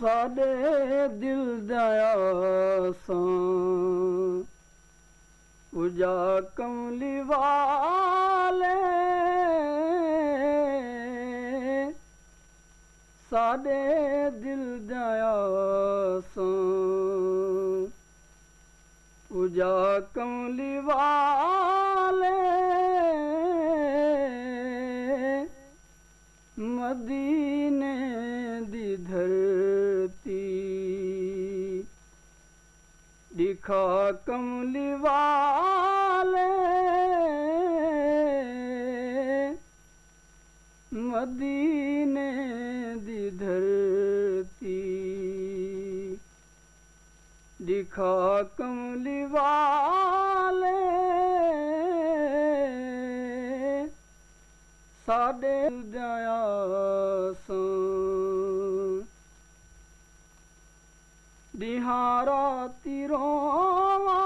साडे दिल दयासां पूजा कमली वाले साडे दिल दयासां पूजा कमली वाले मदीने दी धरती दिखा कमली वाले मदीने दी धरती दिखा कमली वाले साडे दयासां दिहारा तिरोवा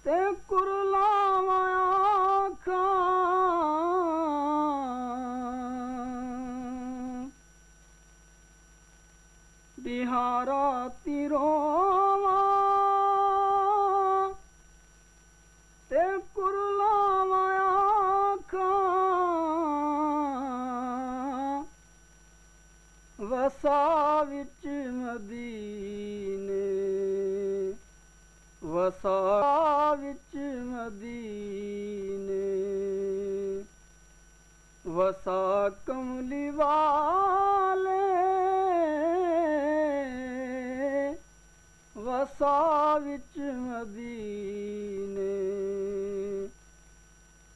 ते कुरलावा आखां दिहारा तिरोवा ते कुरलावा आखां वसा विच मदीने वसा विच मदीने वसा कमली वाले वसा विच मदीने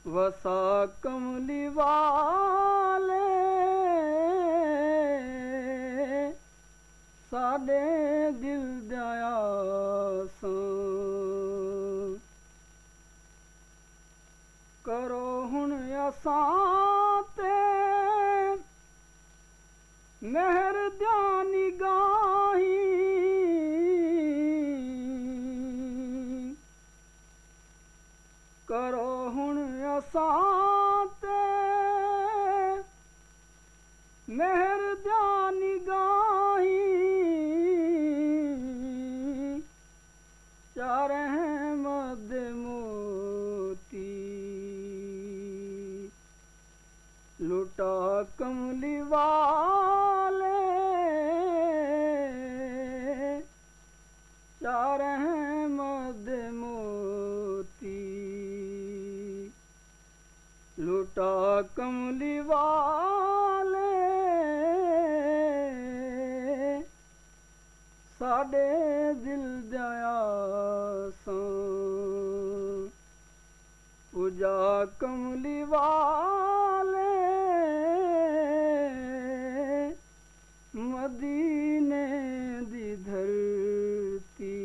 वसा कमली वाले साडे दिल दयासां करो हुण असां ते मेहर दी निगाही करो हुण असां ते मेहर दी निगाही चार अहमद मोती लुटा कमली वाले चार अहमद मोती लुटा कमली वाले साडे दिल दयासां पूजा कमली वाले मदीने दी धरती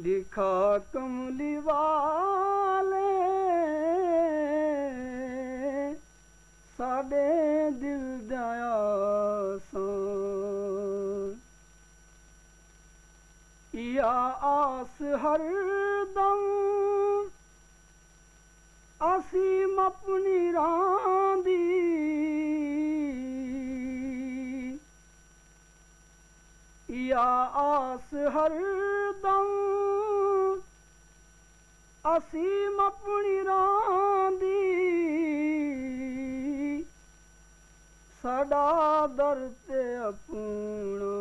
दिखा कमली वाले साडे दिल दयासां या आस हरदम असीम अपनी रां दी या आस हरदम असीम अपनी रां दी साडा दर ते अपना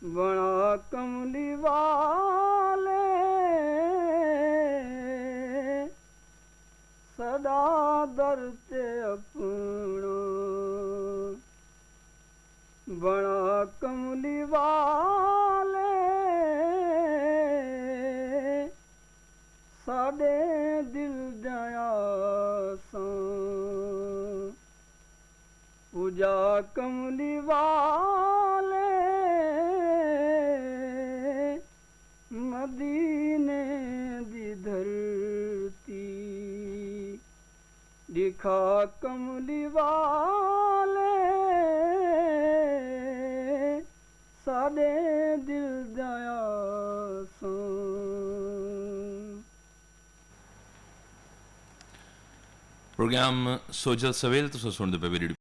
बना कमली वाले सदा दर ते अपना बना कमली वाले साडे दिल दयासां पूजा कमली वाले मदीने दी धरती दिखा कमली वाले साडे दिल दयासां ਪ੍ਰੋਗਰਾਮ ਸੋਜਲ ਸਵੇਲ ਤੁਸੀਂ ਸੁਣਦੇ ਪਏ ਰੇਡੀਓ